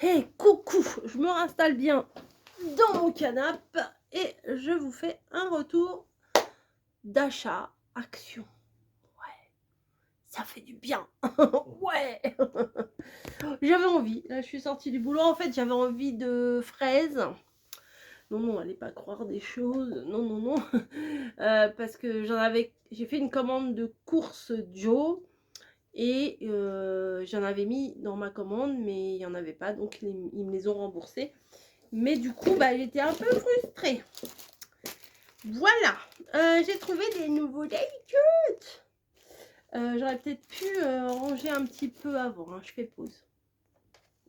Hey, coucou, je me réinstalle bien dans mon canapé et je vous fais un retour d'achat action. Ouais, ça fait du bien. Ouais. J'avais envie, là je suis sortie du boulot, en fait j'avais envie de fraises. Non, allez pas croire des choses, non. Parce que j'ai fait une commande de course Joe. Et j'en avais mis dans ma commande, mais il n'y en avait pas, donc ils me les ont remboursés. Mais du coup, j'étais un peu frustrée. Voilà, j'ai trouvé des nouveaux Delicut. J'aurais peut-être pu ranger un petit peu avant, hein, je fais pause.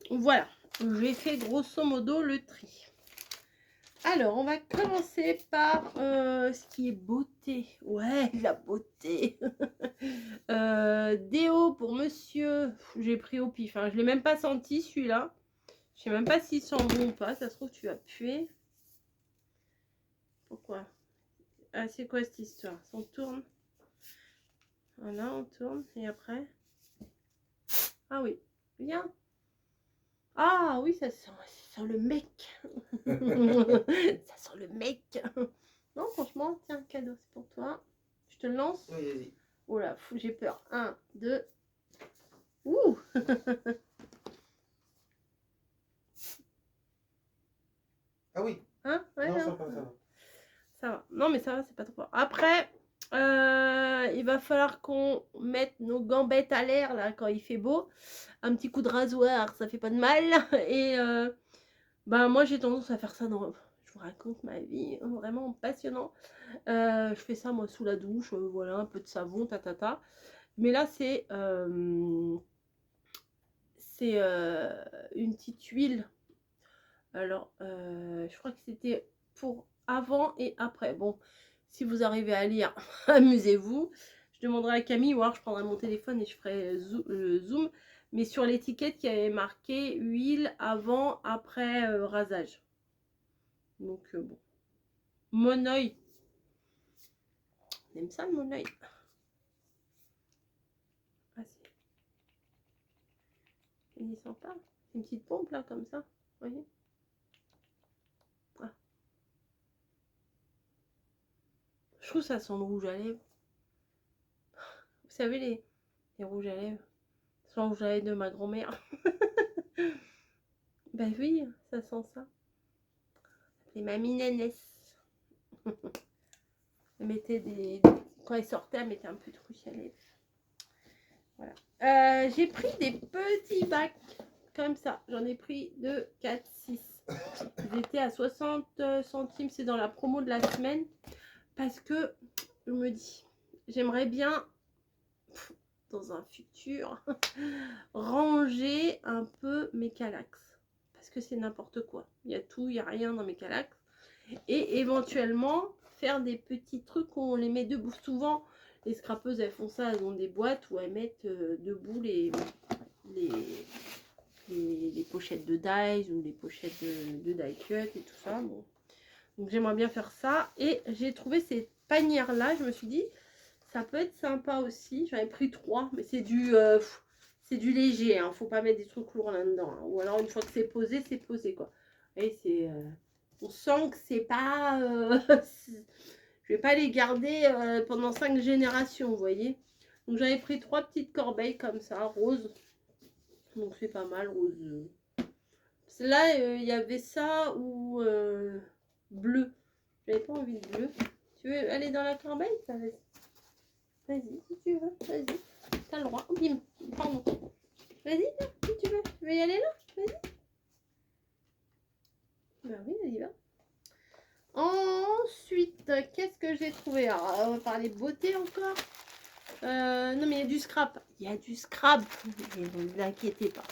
Voilà, j'ai fait grosso modo le tri. Alors, on va commencer par ce qui est beauté. Ouais, la beauté. Déo pour monsieur. J'ai pris au pif. Hein. Je ne l'ai même pas senti celui-là. Je sais même pas s'il sent bon ou pas. Ça se trouve, tu vas puer. Pourquoi? Ah, c'est quoi cette histoire? On tourne. Voilà, on tourne. Et après? Ah oui. Viens. Ah oui, ça sent le mec. Ça sent le mec. Non, franchement, tiens, cadeau, c'est pour toi. Je te le lance. Oui, vas-y. Oh là, j'ai peur. 1, 2. Ouh. Ah oui. Hein? Ouais, Non, non. ça va, ça va. Ça va. Non, mais ça va, c'est pas trop fort. Après, il va falloir qu'on mette nos gambettes à l'air, là, quand il fait beau. Un petit coup de rasoir, ça fait pas de mal. Et moi, j'ai tendance à faire ça dans... Je vous raconte ma vie, hein, vraiment passionnant. Je fais ça, moi, sous la douche. Voilà, un peu de savon, tatata. Mais là, c'est une petite huile. Alors, je crois que c'était pour avant et après. Bon, si vous arrivez à lire, amusez-vous. Je demanderai à Camille, ou alors je prendrai mon téléphone et je ferai zoom. Mais sur l'étiquette, il y avait marqué huile avant, après rasage. Donc, bon. Mon oeil. On aime ça, mon oeil. Ah, si. Il n'y sent pas. C'est une petite pompe, là, comme ça. Vous voyez? Ah. Je trouve ça sent le rouge à lèvres. Vous savez, les rouges à lèvres. Sans rouge à lèvres de ma grand-mère. Bah oui, ça sent ça. C'est mamie Nénès. Elle mettait quand elle sortait, elle mettait un peu de rouge à lèvres. Voilà. J'ai pris des petits bacs comme ça. J'en ai pris 2, 4, 6. Ils étaient à 60 centimes. C'est dans la promo de la semaine. Parce que je me dis, j'aimerais bien, dans un futur, ranger un peu mes calax. Parce que c'est n'importe quoi. Il y a tout, il n'y a rien dans mes calax. Et éventuellement faire des petits trucs où on les met debout. Souvent les scrapeuses elles font ça, elles ont des boîtes où elles mettent debout les pochettes de dies ou les pochettes de die cut et tout ça. Bon. Donc j'aimerais bien faire ça. Et j'ai trouvé ces panières là, je me suis dit ça peut être sympa aussi. J'en ai pris 3, mais c'est du léger, hein. Faut pas mettre des trucs lourds là-dedans, hein. Ou alors une fois que c'est posé quoi. Et c'est on sent que c'est pas je vais pas les garder pendant 5 générations, vous voyez. Donc j'avais pris 3 petites corbeilles comme ça, roses. Donc c'est pas mal, rose. Là il y avait ça ou bleu. J'avais pas envie de bleu. Tu veux aller dans la corbeille? Vas-y, si tu veux, vas-y. T'as le droit. Bim, pardon. Vas-y, si tu veux. Tu veux y aller là? Vas-y. Bah oui, vas-y, va. Ensuite, qu'est-ce que j'ai trouvé? Alors, on va parler beauté encore. Non, mais il y a du scrap. Il y a du scrap. Ne vous inquiétez pas.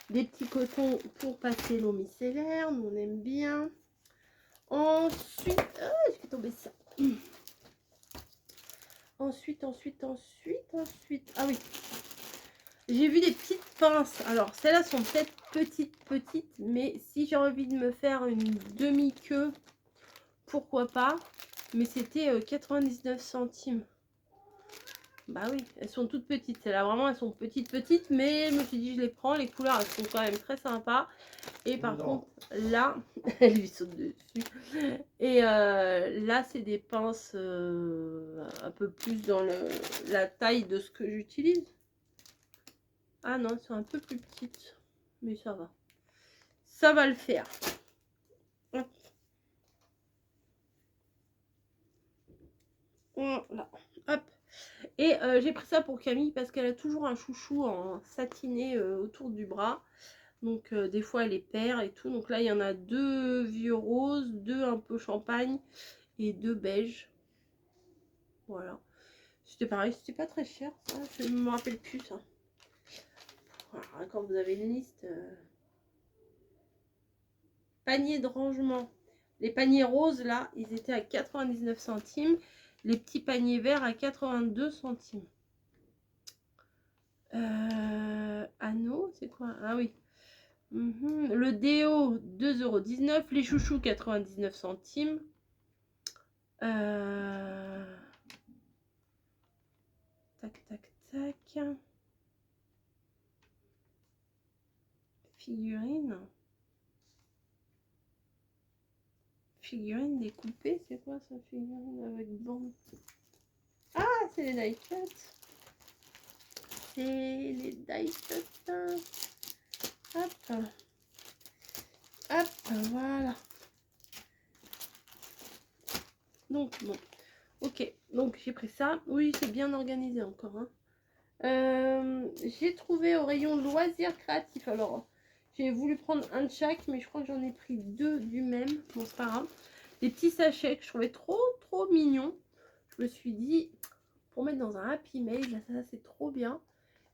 Des petits cotons pour passer l'eau micellaire. Nous, on aime bien. Ensuite, je vais tomber ça. Ensuite. Ah oui. J'ai vu des petites pinces. Alors, celles-là sont peut-être petites. Mais si j'ai envie de me faire une demi-queue, pourquoi pas. Mais c'était 99 centimes. Bah oui, elles sont toutes petites. Celles-là, vraiment, elles sont petites, mais je me suis dit, je les prends. Les couleurs, elles sont quand même très sympas. Et par contre, là, elle lui saute dessus. Et là, c'est des pinces un peu plus dans la taille de ce que j'utilise. Ah non, elles sont un peu plus petites. Mais ça va. Ça va le faire. Hop. Voilà. Hop. Et j'ai pris ça pour Camille parce qu'elle a toujours un chouchou en satiné autour du bras. Donc des fois elle les perd et tout. Donc là il y en a 2 vieux roses, 2 un peu champagne et 2 beige. Voilà. C'était pareil, c'était pas très cher ça. Je me rappelle plus ça. Voilà, quand vous avez une liste. Panier de rangement. Les paniers roses là, ils étaient à 99 centimes. Les petits paniers verts à 82 centimes. Anneau, c'est quoi? Ah oui. Le déo, 2,19 €. Les chouchous, 99 centimes. Tac, tac, tac. Figurine. Figurine découpée, c'est quoi ça? Figurine avec bande. Ah, c'est les die cuts. C'est les die cuts. Hop. Hop, voilà. Donc, bon. Ok, donc j'ai pris ça. Oui, c'est bien organisé encore. Hein. J'ai trouvé au rayon loisirs créatifs. Alors, j'ai voulu prendre un de chaque, mais je crois que j'en ai pris 2 du même. Bon, c'est pas grave. Des petits sachets que je trouvais trop mignons. Je me suis dit, pour mettre dans un Happy Mail, là, ça c'est trop bien.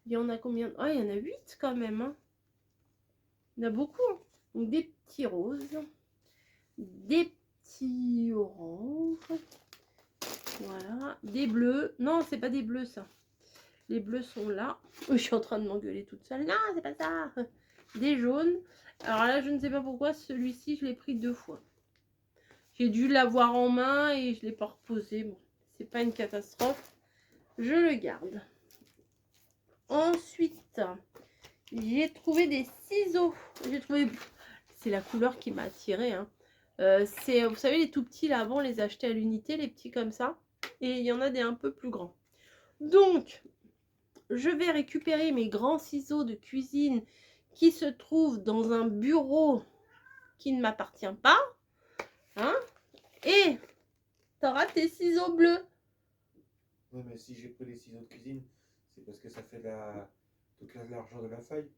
Il y en a combien? Ah, il y en a 8 quand même. Hein. Il y en a beaucoup. Hein. Donc, des petits roses. Des petits oranges. Voilà. Des bleus. Non, c'est pas des bleus, ça. Les bleus sont là. Je suis en train de m'engueuler toute seule. Non, c'est pas ça. Des jaunes. Alors là, je ne sais pas pourquoi, celui-ci, je l'ai pris 2 fois. J'ai dû l'avoir en main et je ne l'ai pas reposé. Bon, c'est pas une catastrophe. Je le garde. Ensuite, j'ai trouvé des ciseaux. J'ai trouvé... C'est la couleur qui m'a attirée. Hein. C'est, vous savez, les tout petits, là, avant, on les achetait à l'unité, les petits comme ça. Et il y en a des un peu plus grands. Donc, je vais récupérer mes grands ciseaux de cuisine qui se trouvent dans un bureau qui ne m'appartient pas. Hein? Et tu auras tes ciseaux bleus. Oui, mais si j'ai pris les ciseaux de cuisine, c'est parce que ça fait toute la largeur de la feuille.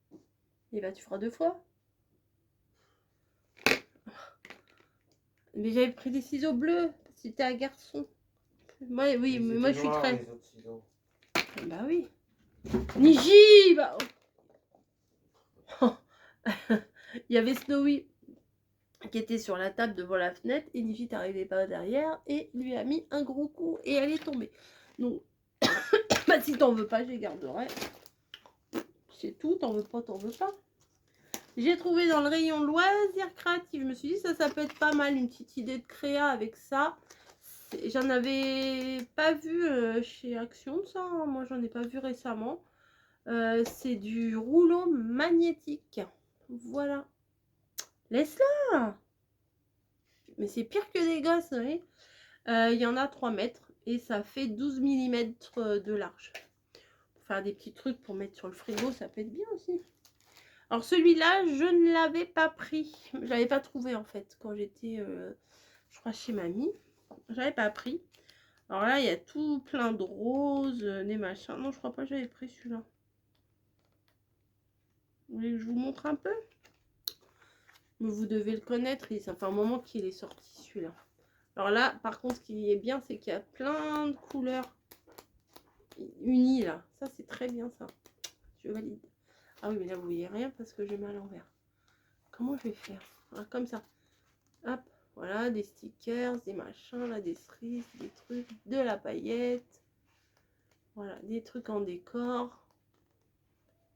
Et bah, tu feras 2 fois. Mais j'avais pris des ciseaux bleus. C'était un garçon. Moi, oui, mais moi je suis très. Les autres ciseaux. Bah oui. Niji bah... Il y avait Snowy qui était sur la table devant la fenêtre et Niji n'arrivait pas derrière et lui a mis un gros coup et elle est tombée. Donc, bah, si t'en veux pas, je les garderai. C'est tout, t'en veux pas, t'en veux pas. J'ai trouvé dans le rayon loisirs créatifs. Je me suis dit ça peut être pas mal, une petite idée de créa avec ça. J'en avais pas vu chez Action, ça. Hein. Moi, j'en ai pas vu récemment. C'est du rouleau magnétique. Voilà. Laisse-la. Mais c'est pire que des gosses, vous voyez. Il y en a 3 mètres et ça fait 12 mm de large. Pour faire des petits trucs pour mettre sur le frigo, ça peut être bien aussi. Alors celui-là, je ne l'avais pas pris. Je l'avais pas trouvé en fait quand j'étais, je crois, chez mamie. Je l'avais pas pris. Alors là, il y a tout plein de roses, des machins. Non, je crois pas que j'avais pris celui-là. Vous voulez que je vous montre un peu? Mais vous devez le connaître. Ça fait un moment qu'il est sorti celui-là. Alors là, par contre, ce qui est bien, c'est qu'il y a plein de couleurs unies là. Ça, c'est très bien ça. Je valide. Ah oui, mais là, vous voyez rien parce que j'ai mal à l'envers. Comment je vais faire? Ah, comme ça. Hop, voilà, des stickers, des machins, là, des cerises, des trucs, de la paillette. Voilà, des trucs en décor.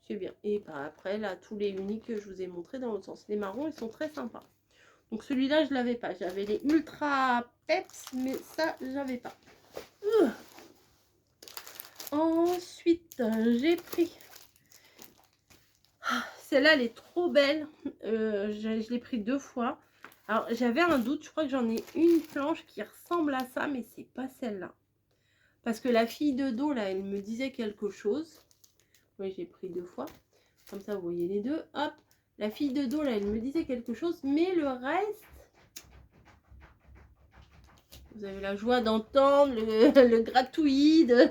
C'est bien. Et bah, après, là, tous les unis que je vous ai montrés dans l'autre sens. Les marrons, ils sont très sympas. Donc celui-là, je l'avais pas. J'avais les ultra peps, mais ça, j'avais pas. Ensuite, j'ai pris... Celle-là, elle est trop belle. Je l'ai pris 2 fois. Alors, j'avais un doute. Je crois que j'en ai une planche qui ressemble à ça, mais c'est pas celle-là. Parce que la fille de dos, là, elle me disait quelque chose. Oui, j'ai pris 2 fois. Comme ça, vous voyez les deux. Hop. La fille de dos, là, elle me disait quelque chose. Mais le reste... Vous avez la joie d'entendre le gratouillis de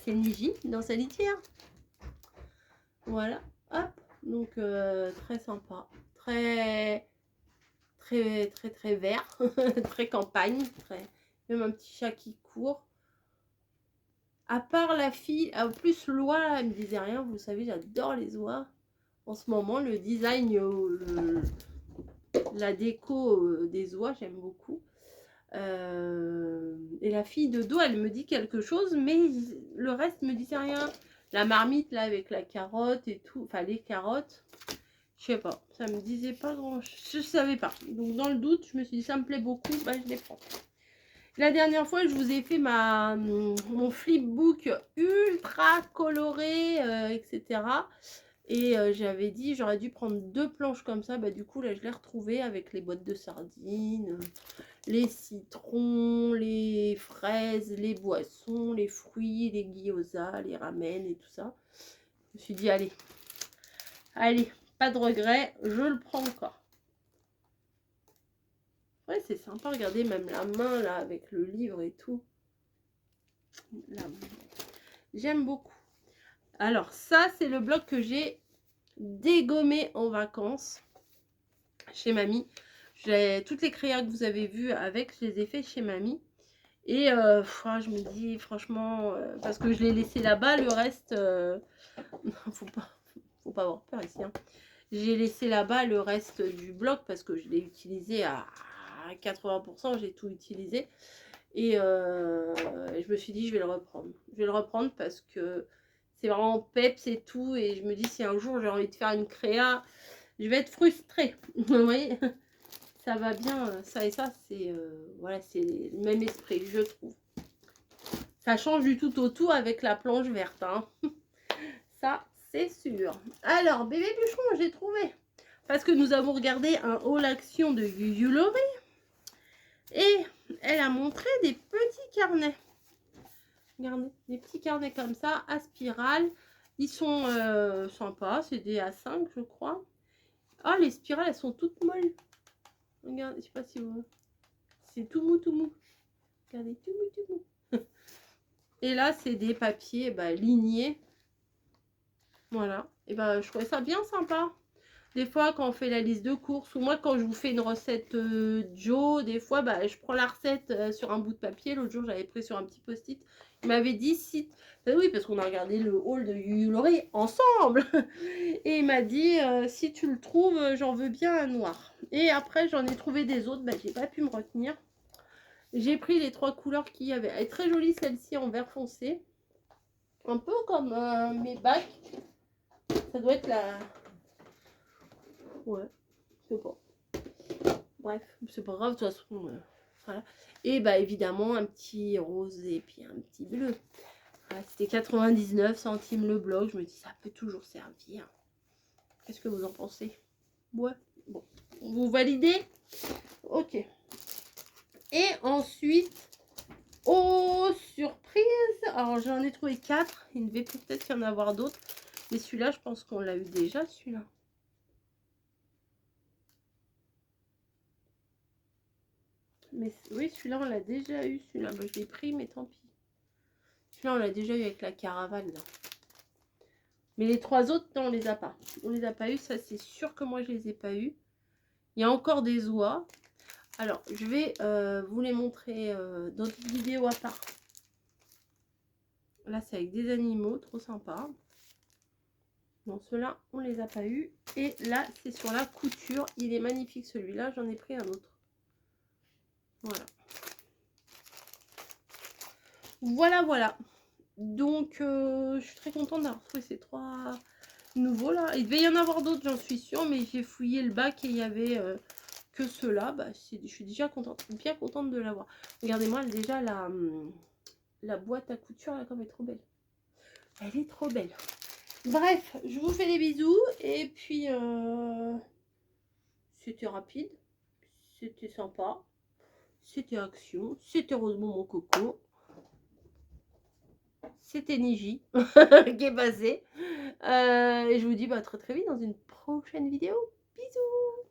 c'est Niji dans sa litière. Voilà, hop. Donc très sympa, très vert, très campagne, même un petit chat qui court. À part la fille, en plus l'oie, elle me disait rien. Vous savez, j'adore les oies. En ce moment, le design, la déco des oies, j'aime beaucoup. Et la fille de dos, elle me dit quelque chose, mais le reste me disait rien. La marmite là avec la carotte et tout, enfin les carottes, je sais pas, ça me disait pas grand chose, je savais pas. Donc dans le doute, je me suis dit ça me plaît beaucoup, bah je les prends. La dernière fois, je vous ai fait mon flipbook ultra coloré, etc. Et j'avais dit, j'aurais dû prendre 2 planches comme ça. Bah, du coup, là, je l'ai retrouvé avec les boîtes de sardines, les citrons, les fraises, les boissons, les fruits, les gyozas, les ramen et tout ça. Je me suis dit, allez, pas de regret, je le prends encore. Ouais, c'est sympa, regardez, même la main, là, avec le livre et tout. J'aime beaucoup. Alors, ça, c'est le bloc que j'ai dégommé en vacances chez mamie. Toutes les créas que vous avez vues avec, je les ai fait chez mamie. Et je me dis, franchement, parce que je l'ai laissé là-bas, le reste, faut pas avoir peur ici. Hein. J'ai laissé là-bas le reste du bloc parce que je l'ai utilisé à 80%, j'ai tout utilisé. Et je me suis dit, je vais le reprendre. Je vais le reprendre parce que c'est vraiment peps et tout. Et je me dis, si un jour j'ai envie de faire une créa, je vais être frustrée. Vous voyez, ça va bien, ça et ça, c'est voilà, c'est le même esprit, je trouve. Ça change du tout au tout avec la planche verte. Hein. Ça, c'est sûr. Alors, bébé bûcheron, j'ai trouvé. Parce que nous avons regardé un haul action de Yulori. Et elle a montré des petits carnets. Regardez, des petits carnets comme ça, à spirale. Ils sont sympas, c'est des A5, je crois. Ah, les spirales, elles sont toutes molles. Regardez, je sais pas si vous... C'est tout mou, tout mou. Regardez, tout mou, tout mou. Et là, c'est des papiers lignés. Voilà. Et je trouvais ça bien sympa. Des fois, quand on fait la liste de courses, ou moi, quand je vous fais une recette Joe, des fois, je prends la recette sur un bout de papier. L'autre jour, j'avais pris sur un petit post-it. Il m'avait dit, si... oui, parce qu'on a regardé le haul de Yulori ensemble. Et il m'a dit, si tu le trouves, j'en veux bien un noir. Et après, j'en ai trouvé des autres. J'ai pas pu me retenir. J'ai pris les 3 couleurs qu'il y avait. Elle est très jolie, celle-ci, en vert foncé. Un peu comme mes bacs. Ça doit être la... Ouais, je sais pas. Bref, c'est pas grave, de toute façon. Voilà. Et évidemment, un petit rose et puis un petit bleu. Voilà, c'était 99 centimes le bloc. Je me dis, ça peut toujours servir. Qu'est-ce que vous en pensez? Ouais, bon. Vous validez? Ok. Et ensuite, oh, surprise! Alors, j'en ai trouvé 4. Il devait peut-être y en avoir d'autres. Mais celui-là, je pense qu'on l'a eu déjà, celui-là. Mais oui, celui-là, on l'a déjà eu. Celui-là, je l'ai pris, mais tant pis. Celui-là, on l'a déjà eu avec la caravane, là. Mais les 3 autres, non, on les a pas. On les a pas eu, ça, c'est sûr que moi, je les ai pas eu. Il y a encore des oies. Alors, je vais vous les montrer dans une vidéo à part. Là, c'est avec des animaux, trop sympa. Bon, ceux-là, on les a pas eu. Et là, c'est sur la couture. Il est magnifique, celui-là. J'en ai pris un autre. Voilà. Voilà, voilà. Donc, je suis très contente d'avoir trouvé ces 3 nouveaux là. Il devait y en avoir d'autres, j'en suis sûre, mais j'ai fouillé le bac et il y avait que ceux-là. Je suis déjà contente, bien contente de l'avoir. Regardez-moi déjà la La boîte à couture, là, comme elle est trop belle. Elle est trop belle. Bref, je vous fais des bisous. Et puis, c'était rapide. C'était sympa. C'était action. C'était Rosemont mon coco. C'était Niji qui est passé. Et je vous dis très très vite dans une prochaine vidéo. Bisous.